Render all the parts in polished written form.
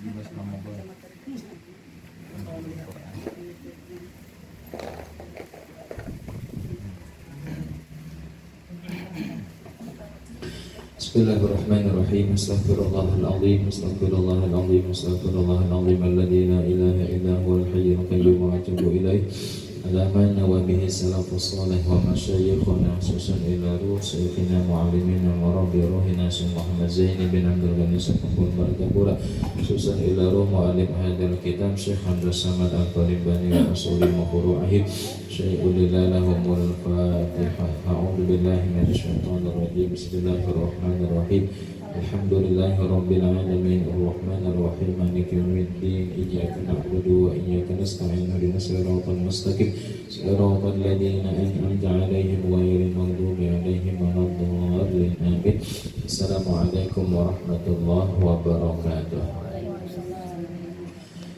Bismillahirrahmanirrahim. Astaghfirullahaladzim. Astaghfirullahaladzim. Astaghfirullahaladzim. Alladzi la ilaha illa huwal hayyul qayyum wa atubu ilaih. Ala ma nawa bihi salafus salih wa masyayikhuna khususan ila ruh sayyidina mu'allimina wa rabbi ruhina Syekh Muhammad Zaini bin Abdul Ghani Sapakun Barakapura khususan ila ruh mu'allim hadal kitab Syekh Hamzah Samad Al-Farim Bani wa Asulil Muhuru'ahib Syekh Ulilallahumul Fatihah. A'udhu billahi minasyaitanir rajim. Bismillahirrahmanirrahim. Alhamdulillahi Rabbil Alamin Ar-Rahmanir Rahim Maliki Yawmiddin Iyyaka na'budu wa iyyaka nasta'in Ihdinas siratal mustaqim siratal ladzina an'amta 'alaihim ghairil maghdubi 'alaihim waladdallin. Amin. Assalamualaikum warahmatullahi wabarakatuh.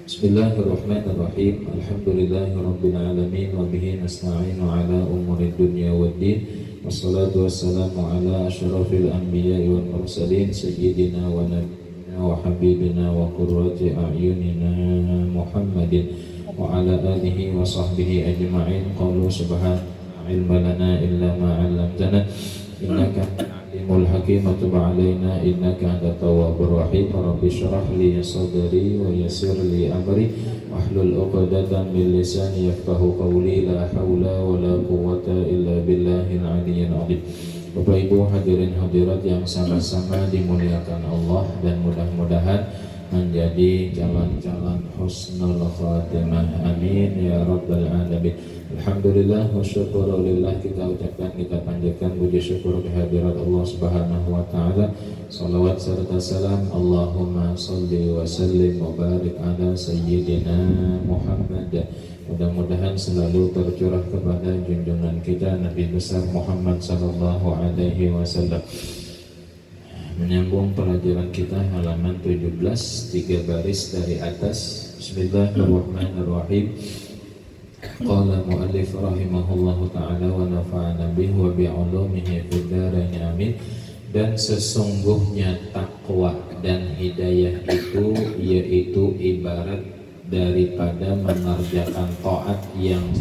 Bismillahirrahmanirrahim. Alhamdulillahi Rabbil Alamin wa bihi nasta'inu 'ala umuri dunya waddin. Wassalatu wassalamu ala asyrafil anbiya'i wal mursalin sayyidina wa nabiyina wa habibina wa qurrati a'yunina Muhammadin wa ala alihi wa sahbihi ajma'in. Qalu subhana ilma lana illa ma 'allamtana innaka alimul hakim wa tub 'alaina innaka antat tawwabur rahim. Rabbi shrah li sadri wa yassir li amri wahlul 'uqdatam min lisani yafqahu qawli. La haula wala quwwata illa billahil aliyyil azim. Bapak Ibu hadirin hadirat yang sama-sama dimuliakan Allah dan mudah-mudahan menjadi jalan-jalan husnul khatimah. Amin ya rabbal alamin. Alhamdulillah wa syukurulillah, kita ucapkan, kita panjatkan puji syukur kehadirat Allah Subhanahu wa taala. Salawat serta salam Allahumma salli wa sallim wa barik ala sayyidina Muhammad. Mudah-mudahan selalu tercurah kepada junjungan kita Nabi besar Muhammad sallallahu alaihi wasallam. Menyambung pelajaran kita halaman 17, 3 baris dari atas. Bismillahirrahmanirrahim. Qala mu'allif rahimahullahu ta'ala wa nafa'ana bihi wa bi'ulumihi fid dharain amin. Dan sesungguhnya takwa dan hidayah itu yaitu ibarat daripada mengerjakan taat yang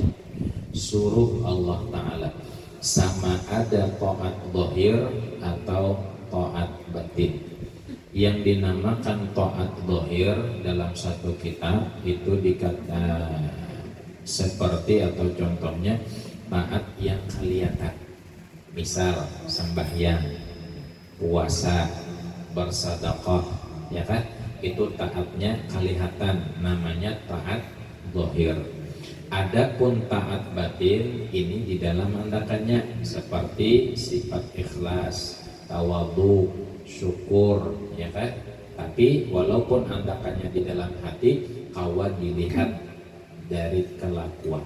suruh Allah Ta'ala, sama ada taat zahir atau taat batin. Yang dinamakan taat zahir dalam satu kitab itu dikata seperti atau contohnya taat yang kelihatan, misal sembahyang, puasa, bersedekah, ya kan? Itu taatnya kelihatan, namanya taat zahir. Adapun taat batin ini di dalam andakannya seperti sifat ikhlas, tawadhu, syukur, ya kan? Tapi walaupun andakannya di dalam hati, kawan dilihat dari kelakuan.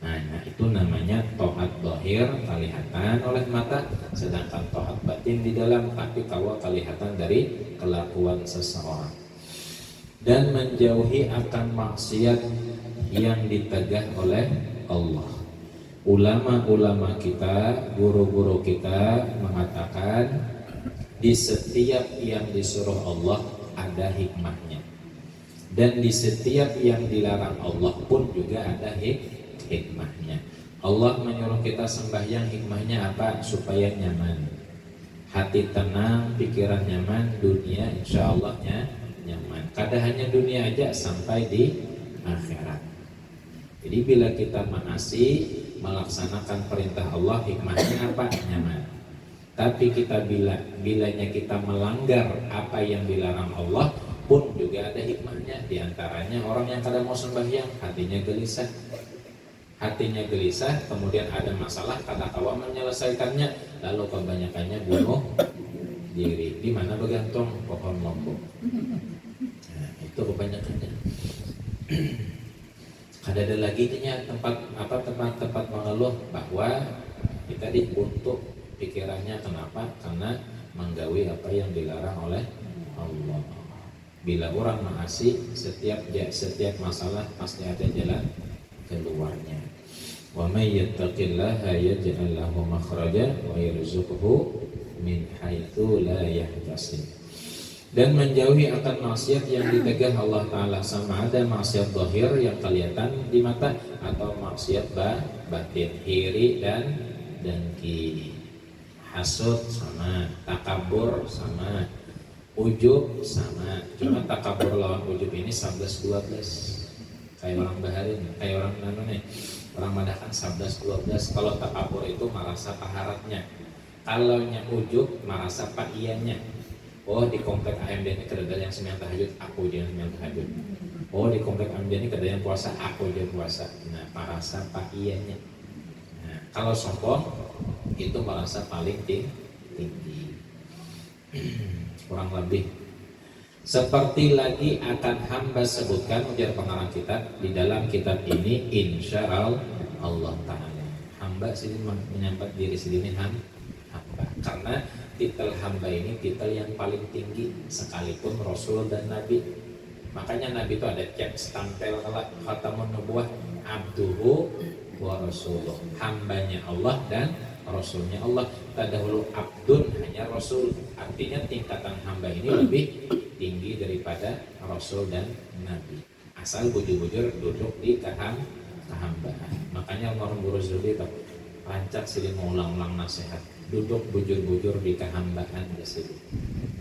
Nah, itu namanya taat zahir, kelihatan oleh mata, sedangkan taat batin di dalam, tapi kawan kelihatan dari kelakuan seseorang. Dan menjauhi akan maksiat yang ditegah oleh Allah. Ulama-ulama kita, guru-guru kita mengatakan di setiap yang disuruh Allah ada hikmahnya. Dan di setiap yang dilarang Allah pun juga ada hikmahnya. Allah menyuruh kita sembahyang, hikmahnya apa? Supaya nyaman, hati tenang, pikiran nyaman, dunia insya Allah nyaman. Kada hanya dunia aja, sampai di akhirat. Jadi bila kita melaksanakan perintah Allah, hikmahnya apa? Nyaman. Tapi bilanya kita melanggar apa yang dilarang Allah pun juga ada hikmahnya. Di antaranya orang yang kada mau sembahyang, hatinya gelisah, kemudian ada masalah, kada tahu menyelesaikannya, lalu kebanyakannya bunuh diri. Di mana bergantung? Pohon lombok. Nah, itu kebanyakannya. Kada ada lagi tempat mengeluh bahwa kita dibuntuk pikirannya. Kenapa? Karena menggawi apa yang dilarang oleh Allah. Bila orang maasi, setiap masalah pasti ada jalan keluarnya. Wa may yattaqillaha yaj'al lahu makhraja wa yarzuqhu min haitsu la yahtasib. dan menjauhi akan maksiat yang ditegah Allah Ta'ala, sama ada maksiat zahir yang kelihatan di mata atau maksiat batin, iri dan dengki, hasud sama, takabur sama, ujub sama. Cuma takabur lawan ujub ini 11-12, kayak orang Bahari, kayak orang nih, orang Madah kan 11-12. Kalau takabur itu merasa paharatnya, kalau nya ujub merasa pakiannya. Oh, di komplek AMD ini kedada yang sembilan tahajud, aku jangan sembilan tahajud. Oh, di komplek AMD ini kedada yang puasa, aku jangan puasa. Nah, merasa pakiannya. Nah, kalau sombong itu merasa paling tinggi. Kurang lebih seperti lagi akan hamba sebutkan ujar pengarang kitab di dalam kitab ini, insya Allah Ta'ala. Hamba sini menyambat diri sendiri hamba, karena titel hamba ini titel yang paling tinggi sekalipun Rasul dan Nabi. Makanya Nabi itu ada cap stempel khatamun nubuwah, abduhu wa rasuluh, hambanya Allah dan Rasulnya Allah. Tadahulu abdun, hanya Rasul, artinya tingkatan hamba ini lebih tinggi daripada Rasul dan Nabi, asal bujur-bujur duduk di kehambaan. Makanya Almarhum Guru Zuhdi itu rancak sini mengulang-ulang nasihat, duduk bujur-bujur di kehambaan disini.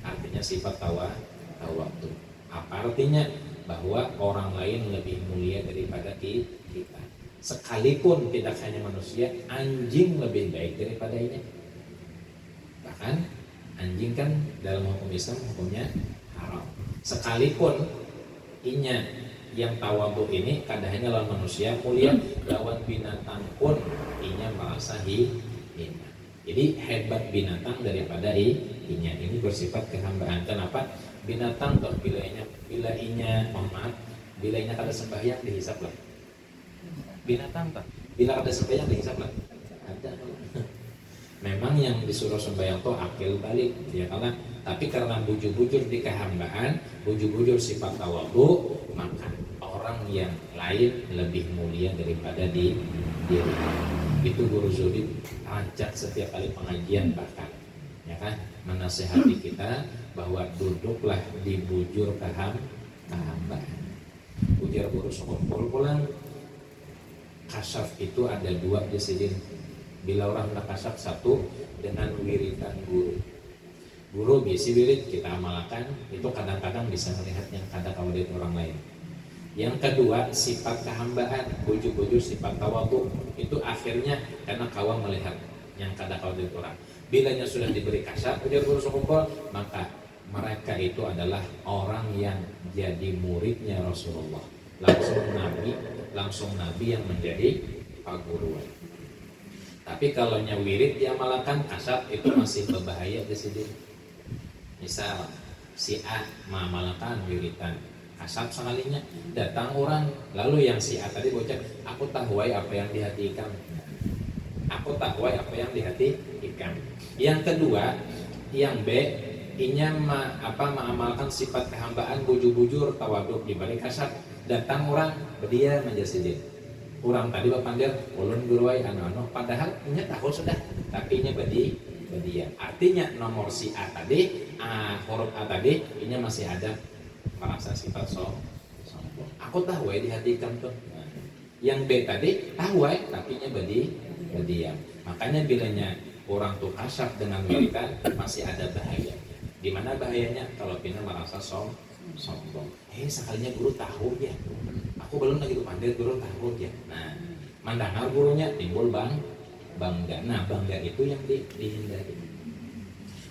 Artinya sifat tawadu. Apa artinya? Bahwa orang lain lebih mulia daripada kita. Sekalipun tidak hanya manusia, anjing lebih baik daripada ini. Bahkan anjing kan dalam hukum Islam hukumnya haram. Sekalipun inya yang tawadu ini kadang-kadang lawan manusia mulia, lawan binatang pun inya merasa hina. Jadi hebat binatang daripada inya. Ini bersifat kehambaan. Kenapa? Binatang toh bila inya kada sembahyang dihisap lah. Binatang tak, bila ada sembahyang dihisap lah. Ada. Memang yang disuruh sembahyang tuh akil balik, ya karena. Tapi karena bujur-bujur di kehambaan, bujur-bujur sifat tawadu, maka orang yang lain lebih mulia daripada diri. Itu Guru Zuhdi ajak setiap kali pengajian, bahkan, ya kan, menasehati kita bahwa duduklah di bujur kehambaan. Ujar Guru sekumpul pulang. Kasyaf itu ada dua di sini. Bila orang hendak kasyaf, satu dengan wiridan guru. Guru bisi wirid kita amalkan, itu kadang-kadang bisa melihat yang kada kawalit orang lain. Yang kedua sifat kehambaan, bujur-bujur sifat tawadu, itu akhirnya karena kawan melihat yang kada kawalit orang. Bilanya sudah diberi kasyaf, ujar Guru sekumpul, maka mereka itu adalah orang yang jadi muridnya Rasulullah. Langsung Nabi yang menjadi paguruan. Tapi kalau wirid diamalkan kasat itu masih berbahaya di sini. Misal si A mengamalkan wiridan kasat sekalinya, datang orang lalu yang si A tadi bocah, aku tahu apa yang di hati ikan. Aku tahu apa yang di hati ikan. Yang kedua, yang B inya mengamalkan sifat kehambaan, bujur-bujur tawaduk di balik kasat. Datang orang berdia menjasidin. Orang tadi berpanggil ulun guruai anu-anu, padahal inya tahu sudah, tapi inya berdia. Artinya nomor si A tadi, huruf A tadi, inya masih ada merasa sifat sombong. Aku tahu di hati kamu. Yang B tadi tahu tapi inya berdiam. Makanya bilanya orang tuh kasar dengan wiridan masih ada bahaya. Di mana bahayanya? Kalau pina merasa sombong. Sekalinya guru tahu ya, aku belum lagi tuh pandai, guru tahu ya. Nah, mendengar gurunya timbul bangga. Nah, bangga itu yang dihindari.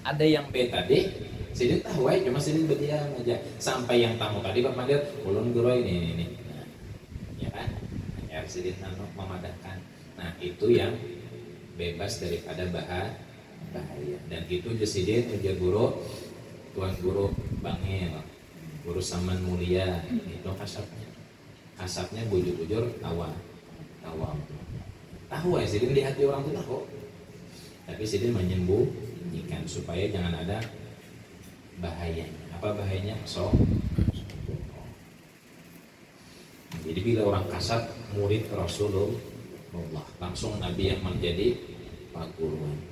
Ada yang B tadi, sidin tahu cuma sidin berdiam aja. Sampai yang tamu tadi berpanggil, ulun guru ini. Nah, ya kan? Ya sidin memadahkan. Nah, itu yang bebas daripada bahaya. Dan itu sidin ujar guru, tuan guru bangil. Guru Saman mulia itu kasapnya bujur-bujur tawa sidin di hati orang itu tahu, tapi sidin menyembunyikan supaya jangan ada bahayanya. Apa bahayanya? Jadi bila orang kasar murid Rasulullah, langsung Nabi yang menjadi paguruan.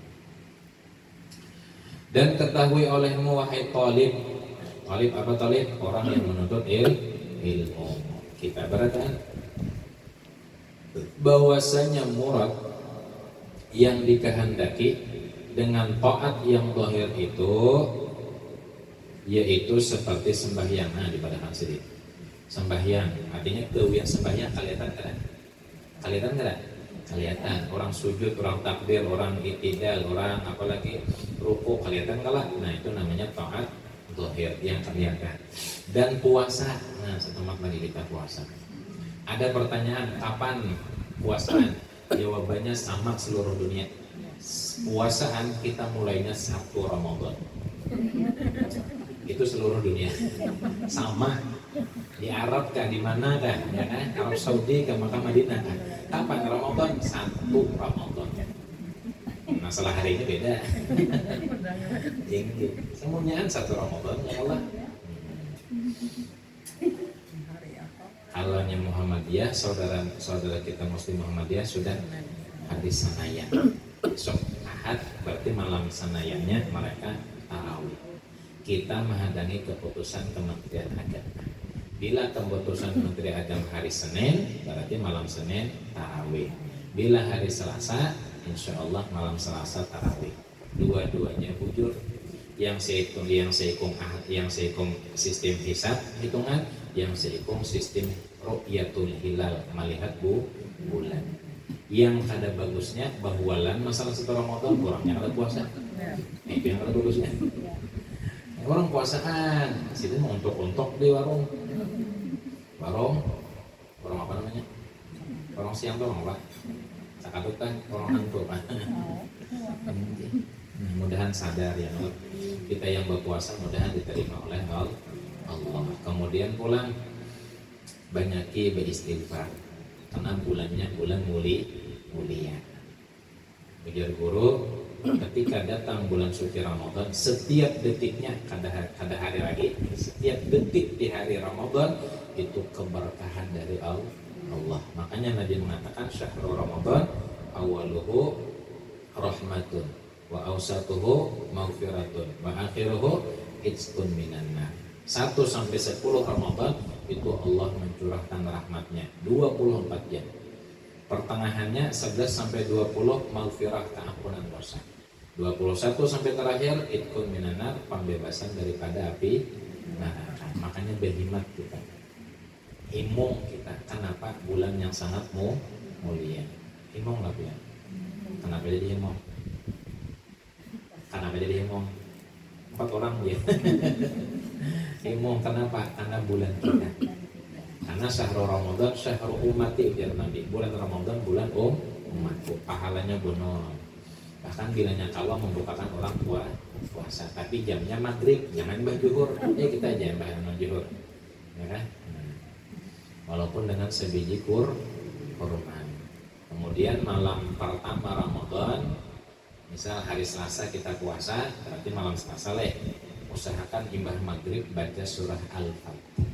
Dan ketahui olehmu wahai talib Talib apa talib? Orang yang menuntut ilmu. Kita berkata bahwasanya murad yang dikehendaki dengan taat yang zahir itu yaitu seperti sembahyang. Nah, dipadakan sedikit. Sembahyang artinya keuyan sembahyang kelihatan kan? Kelihatan kan? Kelihatan. Orang sujud, orang takbir, orang i'tidal, orang apalagi ruku kelihatan kalah. Nah, itu namanya taat zahir yang kelihatan. Dan puasa. Nah, setelah lagi kita puasa. Ada pertanyaan, kapan puasaan? Jawabannya sama seluruh dunia. Puasaan kita mulainya 1 Ramadan. Itu seluruh dunia. Sama. Di Arab kah, di mana kah? Ya kan? Arab Saudi ke Makkah Madinah kan? Kapan Ramadan? 1 Ramadan. Masalah hari ini beda. Ini semuanya 1 Ramadan ya Allah. Halanya Muhammadiyah, saudara kita Muslim Muhammadiyah sudah hadis sanaya. Besok Ahad berarti malam sanayanya mereka tarawih. Kita menghadani keputusan Kementerian Agama. Bila keputusan Kementerian Agama hari Senin, berarti malam Senin tarawih. Bila hari Selasa, insya Allah malam Selasa tarawih. Dua-duanya bujur. Yang sehitung sistem hisab hitungan, yang sehitung sistem ru'yatul hilal melihat bulan. Yang kada bagusnya bahwalan masalah 1 Ramadan kurangnya kada puasa. Itu yang kada bagusnya. Orang puasaan, situ untuk di warung apa namanya? Warung siang tuh apa? Sakadut kan, warung hantu kan. Mudahan sadar ya, kita yang berpuasa mudahan diterima oleh Allah. Kemudian pulang banyaki beristighfar karena bulannya bulan mulia. Ujar guru, ketika datang bulan suci Ramadan, setiap detiknya kada hari lagi, setiap detik di hari Ramadan itu keberkahan dari Allah. Makanya Nabi mengatakan syahrul Ramadan awaluhu rahmatun wa awsatuhu maghfiratun wa akhiruhu itqun minan nar. 1 sampai 10 Ramadan itu Allah mencurahkan rahmatnya 24 jam. Pertengahannya 11 sampai 20 maghfirah keampunan dosa. 21 sampai terakhir itqun minan nar, pembebasan daripada api neraka. Makanya berhimmat kita. Himung kita. Kenapa? Bulan yang sangat mulia. Himung lah ya. Kenapa jadi himung? Kenapa jadi himung? 4 orang ya. Himung kenapa? Karena bulan kita. Karena syahrul Ramadan syahrul ummati ujar Nabi. Bulan Ramadan bulan umatku. Pahalanya benar. Bahkan bilanya Allah membukakan orang puasa. Tapi jamnya maghrib, jangan mbah zuhur. Kita aja mbah zuhur. Ya kan? Walaupun dengan sebiji kurma. Kemudian malam pertama Ramadan, misal hari Selasa kita puasa, berarti malam Selasa usahakan imbah maghrib baca surah Al-Fatih.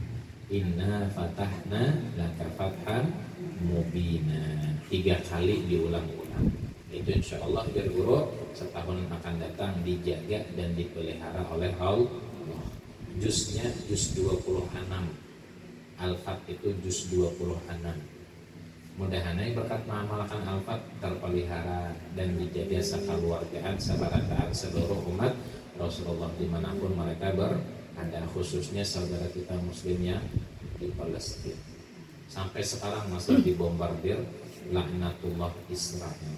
Inna fatahna laka fathan mubina. 3 kali diulang-ulang. Itu insya Allah biar guru setahun akan datang dijaga dan dipelihara oleh Allah. Juznya juz 26. Al-Fat itu juz 26. Mudah-mudahan berkat mengamalkan Al-Fat terpelihara dan dijaga sakaluargaan sabarataan seluruh umat Rasulullah dimanapun mereka berada, khususnya saudara kita Muslim yang di Palestina. Sampai sekarang masih dibombardir laknatullah Israel.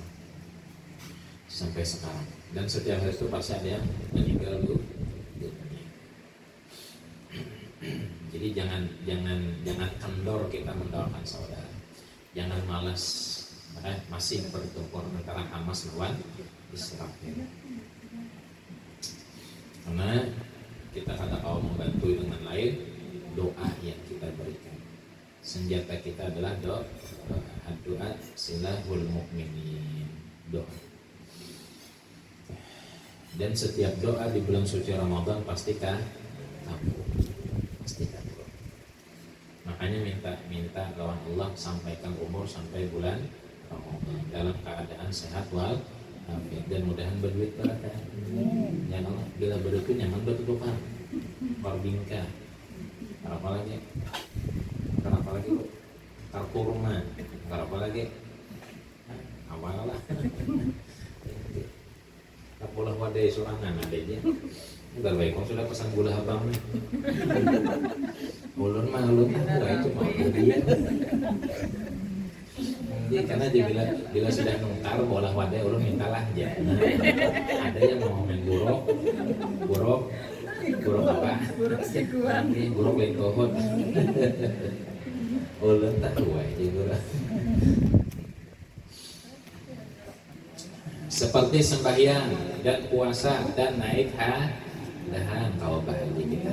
Sampai sekarang. Dan setiap hari itu pasti ada yang meninggal dunia. Jadi jangan kendor kita mendoakan saudara. Jangan malas, masih bertempur antara Hamas lawan Israel. Karena kita kata kau membantu dengan lain, doa yang kita berikan. Senjata kita adalah doa silahul mukminin, doa. Dan setiap doa di bulan suci Ramadan pastikan kabul. Makanya minta lawan Allah sampaikan umur sampai bulan Ramadan dalam keadaan sehat walafiat dan mudahan berduit berkah. Ya Allah, bila berduit nyaman bertukar. Barbingka. Apa lagi? Apa lagi bu? Karkurma. Apa lagi? Awalah. Kapulah wadai surangan adanya. Entar baik kau sudah pesan gula abang nih. Ulun mah itu mah dia. Jadi karena dia bila sudah nungkar bola wadai ulun mintalah aja. Nah, ada yang mau main buruk apa? Buruk lain kohot. Ulun tahu aja buruk. Seperti sembahyang dan puasa dan naik dahan kau bahagia kita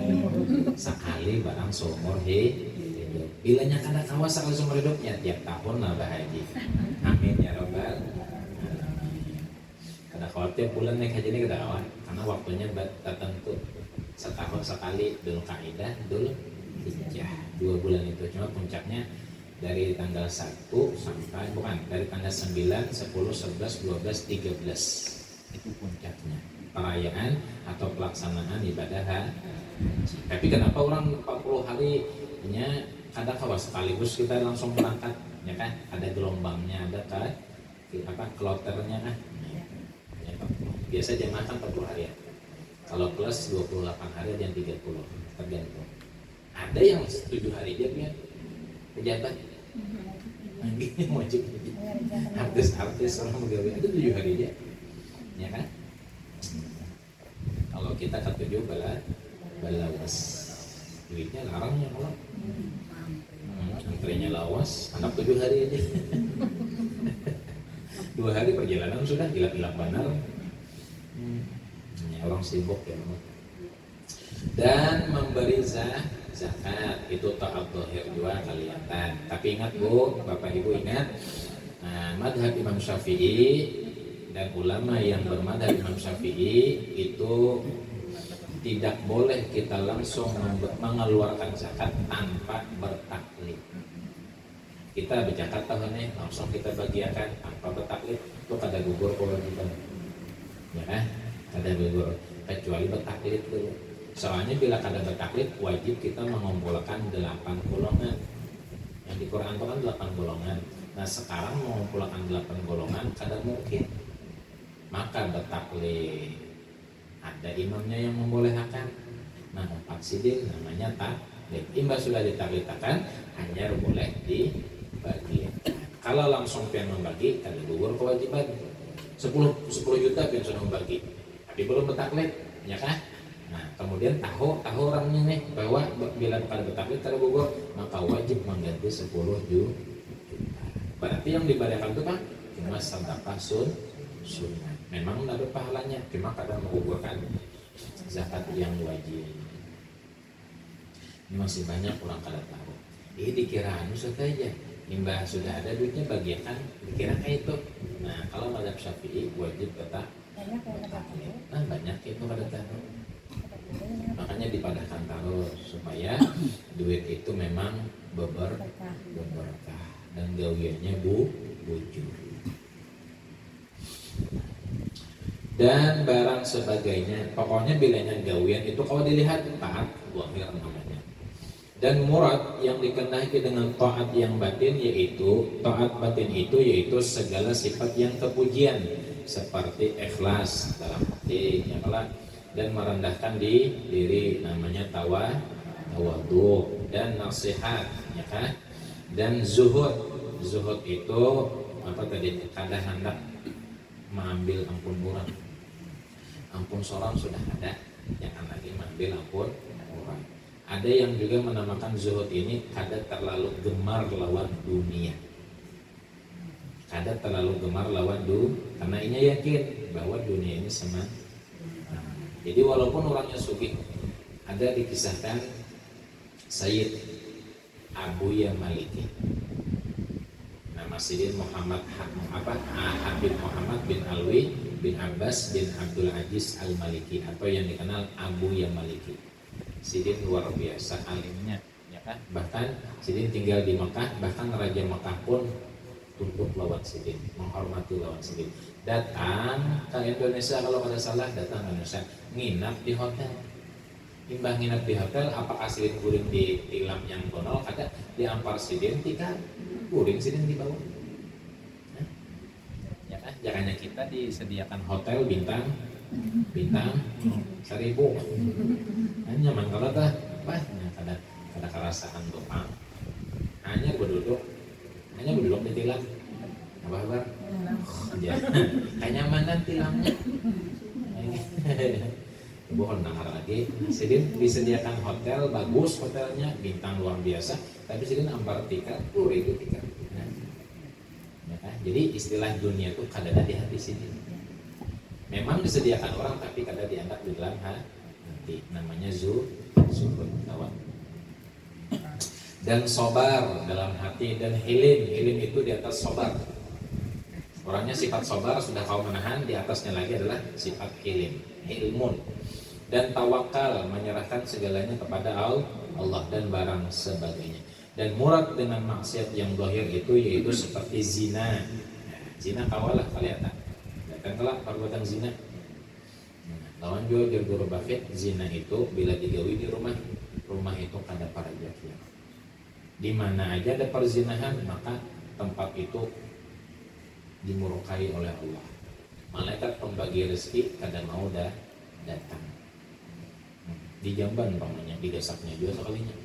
sekali barang seumur hidup. Bilanya kada kawas sekali seumur hidupnya tiap tahun lah bahagia. Amin ya robbal. Kada kawas tiap bulan naik haji ini kada kawan karena waktunya tertentu setahun sekali Dzul Qaidah Dzul Hijjah 2 bulan itu cuma puncaknya dari tanggal 1 sampai dari tanggal 9, 10, 11, 12, 13 itu puncaknya perayaan atau pelaksanaan ibadah haji. Tapi kenapa orang 40 harinya kadang kawas sekaligus kita langsung berangkat ya kan? Ada gelombangnya, ada kloternya kan? Ya, biasa jemaah kan 40 hari ya. Kalau plus 28 hari ada yang 30 tergantung. Ada yang 7 hari dia punya pejabat. Ini wajib artis orang pegawai itu 7 hari dia, ya kan? Kalau kita ke 7 balawas, duitnya larangnya kalau antrenya lawas, anak 7 hari aja. 2 hari perjalanan sudah gila-gila benar. Ya, orang sibuk ya. Dan memberi zakat itu taat zahir juga kelihatan. Tapi ingat bu, bapak ibu ingat, madhab Imam Syafi'i dan ulama yang bermadhab Imam Syafi'i itu tidak boleh kita langsung mengeluarkan zakat tanpa bertaklid. Kita berzakat tahunnya langsung kita bagiakan tanpa bertaklid itu kada gugur kewajiban, ya kan? Kada gugur kecuali bertaklid dulu. Soalnya bila kada bertaklid wajib kita mengumpulkan 8 golongan. Yang di Quran itu kan 8 golongan. Nah sekarang mengumpulkan 8 golongan kada mungkin. Maka bertaklid. Ada imamnya yang membolehkan. Nah 4 sidin namanya taklid. Imbas sudah ditaklidkan hanya boleh dibagi. Kalau langsung pian membagi kada gugur kewajiban. 10 juta pian sudah membagi. Tapi belum bertaklid, ya kan? Nah, kemudian tahu orangnya nih bahwa bila kada bertaklid kada gugur, maka wajib mengganti 10 juta. Berarti yang diberikan itu kan cuma sedekah sunnah. Memang ada pahalanya, cuma kada menggugurkan zakat yang wajib. Ini masih banyak orang kada tahu. Ini dikira saja. Imbah sudah ada duitnya bagikan, dikira kayak itu. Nah, kalau mazhab Syafi'i wajib bertaklid. Nah, banyak itu kada tahu. Makanya dipadahkan taruh supaya duit itu memang berberkah dan gawiannya bujur dan barang sebagainya. Pokoknya bilanya gawian itu kalau dilihat taat zahir namanya. Dan murad yang dikenaiki dengan taat yang batin yaitu taat batin itu yaitu segala sifat yang kepujian seperti ikhlas dalam hati yang kelak dan merendahkan diri namanya tawadhu dan nasihat ya kan, dan zuhud itu apa tadi, kada hendak mengambil ampun seorang sudah ada, jangan lagi mengambil ampun orang. Ada yang juga menamakan zuhud ini kada terlalu gemar lawan dunia, karena ini yakin bahwa dunia ini jadi walaupun orangnya sugih, ada dikisahkan Sayyid Abuya Maliki, nama Sidin Muhammad Habib Muhammad bin Alwi bin Abbas bin Abdul Aziz Al-Maliki atau yang dikenal Abuya Maliki. Sidin luar biasa alimnya, ya kan? Bahkan Sidin tinggal di Mekah, bahkan Raja Mekah pun tunduk lawan Sidin, menghormati lawan Sidin. Datang ke Indonesia, kalau kada salah datang ke Indonesia, nginap di hotel. imbah nginep di hotel apakah silin guring di tilam yang bonol kada diampar sidin tika guring sidin di bawah. Nah, ya kan jangannya kita disediakan hotel bintang 1.000 kan nyaman kalau tah bah kada kada kerasaan tupang hanya berduduk di tilam apa ya kenyamanan tilamnya bukan nangar lagi sidin disediakan hotel bagus hotelnya bintang luar biasa tapi sidin ampar tiket itu tiket nah, ya kan? Jadi istilah dunia itu kadang di hati sidin memang disediakan orang tapi kadang dianggap di dalam hati namanya zuhud tawak dan sobar dalam hati dan hilim itu di atas sobar. Orangnya sifat sobar sudah kau menahan, di atasnya lagi adalah sifat ilmun dan tawakal menyerahkan segalanya kepada Allah dan barang sebagainya. Dan murad dengan maksiat yang zahir itu yaitu seperti zina. Zina kawalah kelihatan. Datang kelak perbuatan zina. Lawan juga guru Buffett zina itu bila digawi di rumah itu kada paraja. Di mana aja ada perzinahan maka tempat itu dimurkai oleh Allah. Malaikat pembagi rezeki kadang mau datang. Di jamban umpamanya, di desaknya juga sekalinya.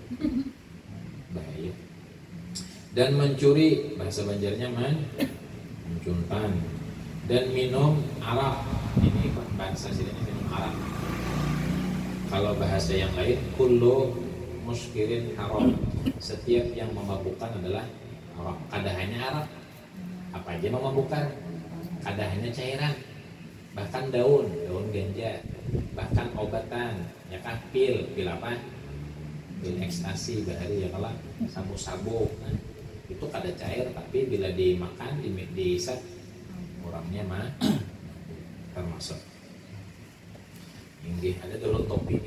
Bahaya. Dan mencuri bahasa Banjarnya mencuntan dan minum arak. Ini bahasa sini minum arak. Kalau bahasa yang lain kullu muskirin haram. Setiap yang memabukkan adalah arak. Kada hanya arak. Apa aja memabukkan, ada hanya cairan, bahkan daun ganja, bahkan obatan, ya kan pil apa, pil ekstasi bahari ya kalau sabu-sabu, nah, itu kada cair tapi bila dimakan diisap orangnya mah termasuk. Ini ada dulu topi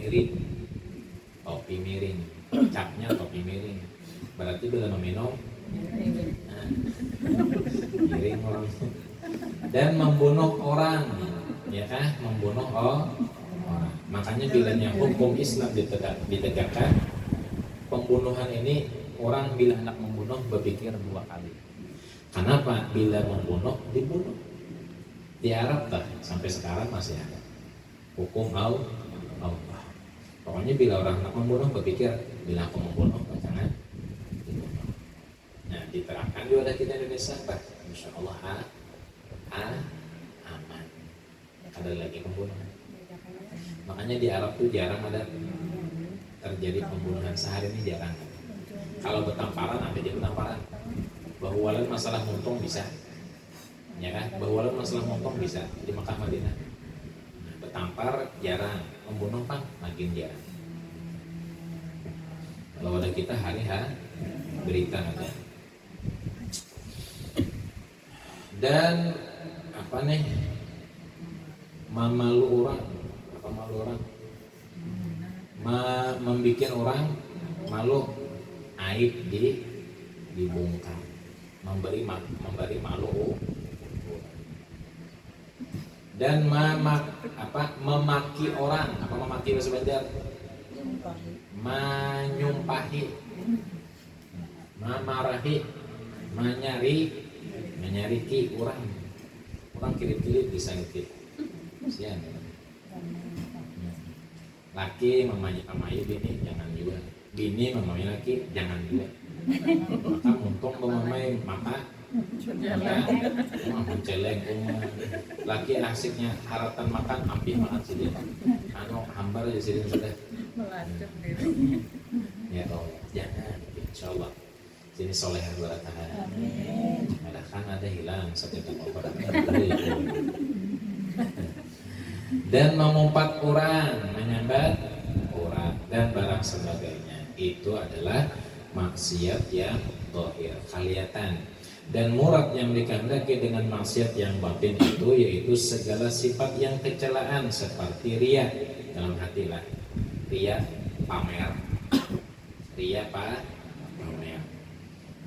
miring, capnya topi miring, berarti bila meminum miring orang dan membunuh orang ya kan membunuh orang makanya bilanya hukum Islam ditegakkan pembunuhan ini orang bila hendak membunuh berpikir 2 kali. Kenapa? Bila membunuh dibunuh di Arab tak sampai sekarang masih ada hukum Allah. Pokoknya bila orang hendak membunuh berpikir bila aku membunuh jangan. Nah, diterapkan juga ada kita Indonesia, Pak. Insya Allah aman. Ada lagi pembunuhan. Makanya di Arab tuh jarang ada terjadi pembunuhan sehari ini jarang. Kalau bertamparan ada aja bertamparan. Bahwalan masalah muntung bisa, ya kan? Bahwalan masalah muntung bisa di Mekah Madinah. Nah, bertampar jarang, membunuh Pak makin jarang. Kalau ada kita hari berita aja. Dan apa nih memalu orang membikin orang malu aib dibongkar memberi malu dan memaki orang apa memaki bahasa Banjar menyumpahi memarahi menyariki orang kirit-kirit bisa ngikit sian laki memayu bini jangan juga bini memayu laki jangan juga maka untung memamai maka menceleng laki asiknya haratan makan hampir makan sini hambar di sini sudah ya Allah jangan insyaallah sini soleh barakah. Kan ada hilang setiap orang dan mengumpat orang, menyambat orang dan barang sebagainya itu adalah maksiat yang zahir kelihatan dan murad yang dikehendaki dengan maksiat yang batin itu yaitu segala sifat yang kecelaan seperti riya dalam hati lah riya pamer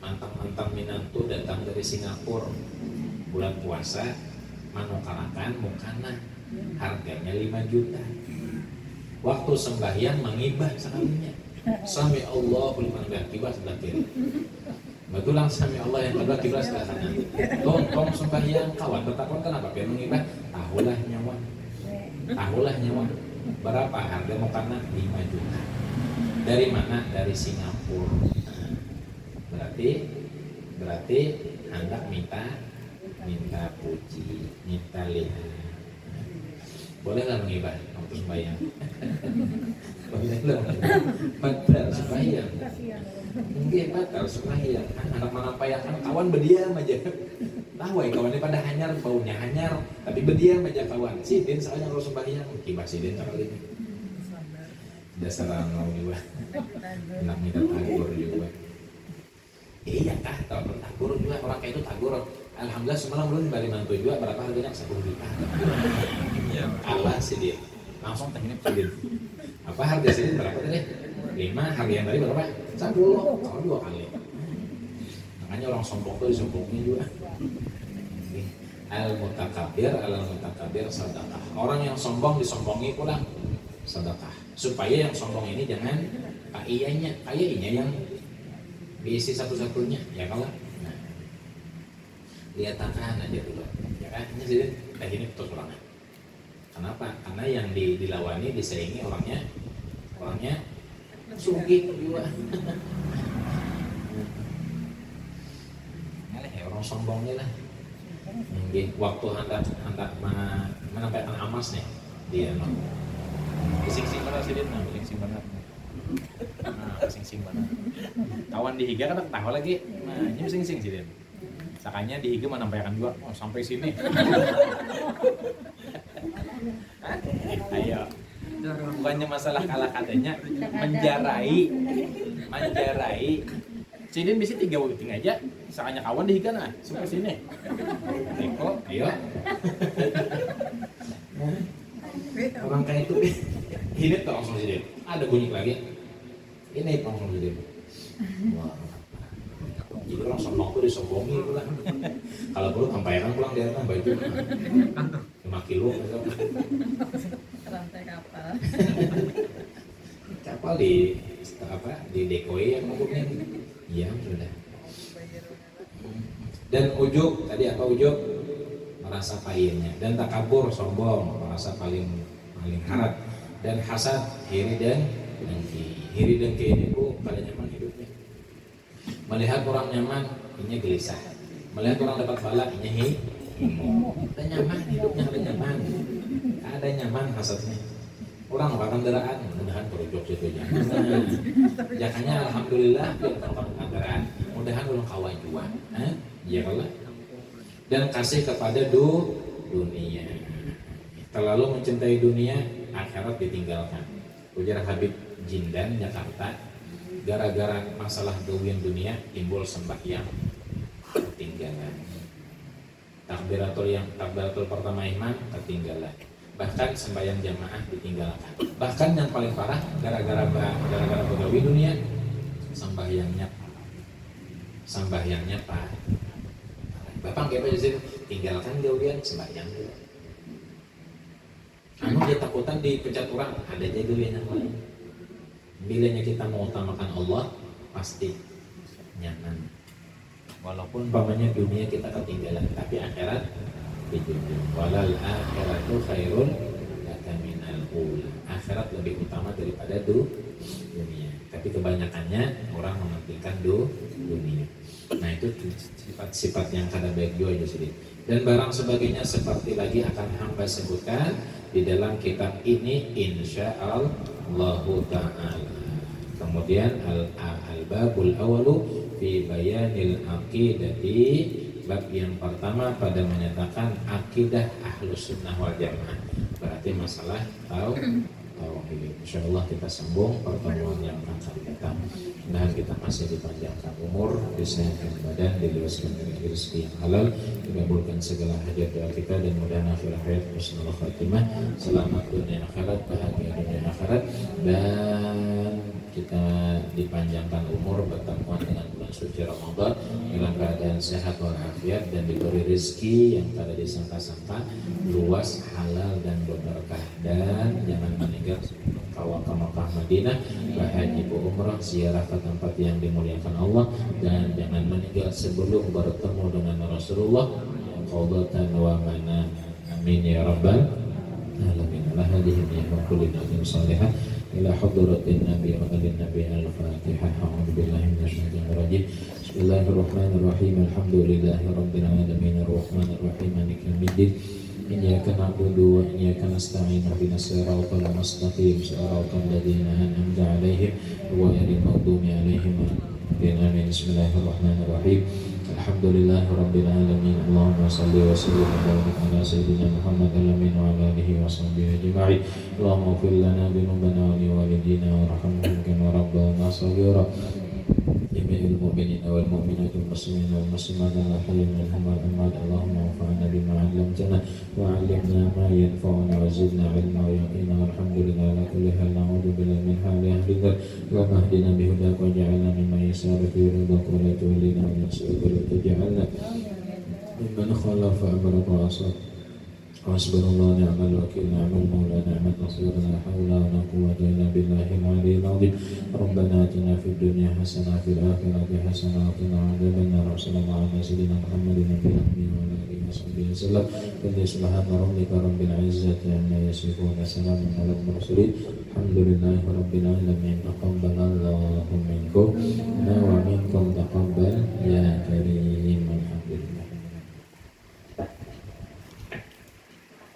mantap minantu datang dari Singapura bulan puasa manukalakan mukana harganya 5 juta waktu sembahyang mengibah sekalinya. Sami Allahu liman hamidah, kibah sebelah kiri. Betulan sami Allah yang kedua kibah sebelah kanan. Tong sembahyang kawan bertakon kenapa biar mengibah? Tahulah nyawa. Berapa harga mukana? 5 juta. Dari mana? Dari Singapura. Berarti hendak minta puji, minta lihat. Boleh nggak mengibah waktu sembahyang? Boleh nggak? Batal sembahyang. Mungkin batal sembahyang. Anak menampaykan kawan berdiam aja. Tahu ya kawannya pada hanyar, baunya hanyar, tapi berdiam aja kawan. Sidin soalnya kalau sembahyang, kibah sidin sekali ini. Dasar mau juga. Enak minta tagur juga. Iya kah, kalau tagur juga orang kayak itu tagur. Alhamdulillah semalam belum balik mantu juga, berapa harganya? 10 juta. Kalah sidin. Langsung teknik sidin. Apa harga sidin berapa tadi? 5, harga yang tadi berapa? 10, kalau 2 kali. Makanya orang sombong tuh disombongin juga. Al-mutakabir sadaqah. Orang yang sombong disombongi pulang sedekah. Supaya yang sombong ini jangan kayaknya yang diisi satu-satunya, ya kalau. Nah, lihatkan aja dulu, ya kan? Ini sih kayak gini terus ulangan. Kenapa? Karena yang dilawani disaingi orangnya sugih juga. Ngaleh ya orang sombongnya lah. Mungkin waktu hendak menampilkan amas nih dia sing benar sih dia sing benar. Sing benar. Kawan di higa kan tahu lagi. Nah, ini sing sih dia. Sakanya di higa menampilkan juga sampai sini. Ayo. Bukannya masalah kalah katanya menjarai. Sidin bisa 3 weting aja, sakanya kawan dihikan nah, sampai sini. Eko, ayo. Orang kayak itu ini tuh langsung Sidin. Ada bunyi lagi. Ini langsung Sidin. Wah. Jadi orang sombong tuh disombongi pulang. Kalau perlu tampaikan pulang dia kan baju 5 kilo. Rantai kapal. Kapal di dekoi yang ngomongnya. Iya sudah. Dan ujub tadi apa ujub? Merasa payahnya. Dan takabur sombong, merasa paling harap. Dan hasad iri dan dengki. Iri dengki ini pada nyaman hidupnya. Melihat orang nyaman, ini gelisah. Melihat orang dapat bala, ini ada nyaman hidupnya, ada nyaman. Ada nyaman hasadnya. Orang bahkan kendaraan, mudahan berujung situ ya. Jakanya alhamdulillah dia dapat kendaraan. Mudahan belum kawan juga. Iya kalau. Dan kasih kepada dunia. Terlalu mencintai dunia, akhirat ditinggalkan. Ujar Habib Jindan Jakarta, gara-gara masalah gawian dunia timbul sembahyang ketinggalan. Takbiratul pertama iman ketinggalan. Bahkan sembahyang jamaah ditinggalkan. Bahkan yang paling parah gara-gara begawi dunia sembahyangnya Pak. Bapak kayak apa sih? Tinggalkan gawian sembahyang dulu. Anu dia takutan dipecat orang, ada aja gawian yang lain. Bilanya kita mau utamakan Allah pasti nyaman. Walaupun umpamanya dunia kita ketinggalan, tapi akhirat dijunjung. Walal akhiratu khairun laka minal ula. Akhirat lebih utama daripada dunia. Tapi kebanyakannya orang mementingkan dunia. Nah itu sifat-sifat yang kada baik juga aja sedih. Dan barang sebagainya seperti lagi akan hamba sebutkan di dalam kitab ini insyaallah ta'ala. Kemudian al-babul awalu fi bayanil aqidati. Bab yang pertama pada menyatakan akidah ahlus sunnah wal jamaah. Berarti masalah tauhid. Insyaallah kita sambung pertemuan yang akan datang. Dan kita masih dipanjangkan umur, disehatkan badan, diluaskan rezeki yang halal, dikabulkan segala hajat doa kita dan mudah-mudahan akhir hayat husnul khatimah, selamat dunia akhirat, bahagia dunia akhirat, dan kita dipanjangkan umur bertemu dengan bulan suci Ramadan dalam keadaan sehat walafiat dan diberi rezeki yang tak disangka-sangka, luas, halal dan berberkah, dan jangan meninggal awal ke Makkah Madinah, berhaji umrah, ziarah ke tempat yang dimuliakan Allah, dan jangan meninggal sebelum bertemu dengan Rasulullah qadatan wa mana. Amin ya rabbal alamin. Ala hadhihi wa kulli nabiyyin salihah ila hadratin nabi wa alin nabi al-fatihah. A'udzu billahi minasyaitonir rajim. Bismillahirrahmanirrahim. Alhamdulillahi rabbil alamin arrahmanir rahim maliki yaumiddin. Iyyaka na'budu wa iyyaka nasta'in ihdinas siratal mustaqim siratal ladzina an'amta 'alaihim ghairil maghdubi 'alaihim waladdallin. Amin. Bismillahirrahmanirrahim. Alhamdulillahi rabbil alamin. Allahumma shalli wa sallim wa barik ala sayyidina Muhammad al-amin wa ala alihi wa sahbihi ajma'in. Allahumma ighfir lana dhunubana wa li walidina warhamhum kama rabbana shaghira. Jami'il mu'minina wal mu'minati wal muslimina wal muslimat al-ahya'i minhum wal amwat. Allahumma anfa'na bima 'allamtana wa 'allimna ma yanfa'una wa zidna 'ilma wa yaqina. Alhamdulillah ala kulli hal. Na'udzu billahi min hali ahli dzar wa mahdina bihudaka waj'alna mimman yas'alu fi ridhaka wa la tuwallina min su'ika wa taj'alna mimman khalafa amraka wa asab. Hasbunallahu wa ni'mal wakil, ni'mal maula, ni'mal nasir, la haula wa la quwwata illa billahil aliyyil azim. Rabbana atina fid dunya hasanah wa fil akhirati hasanah wa qina adzabannar. Sallallahu ala sayyidina Muhammadin nabiyil ummi wa ala alihi washabbihi wasallam. Subhana rabbika rabbil izzati amma yasifun wa salamun alal mursalin. Alhamdulillahi rabbil alamin. Taqabbalallahu minkum wa minkum.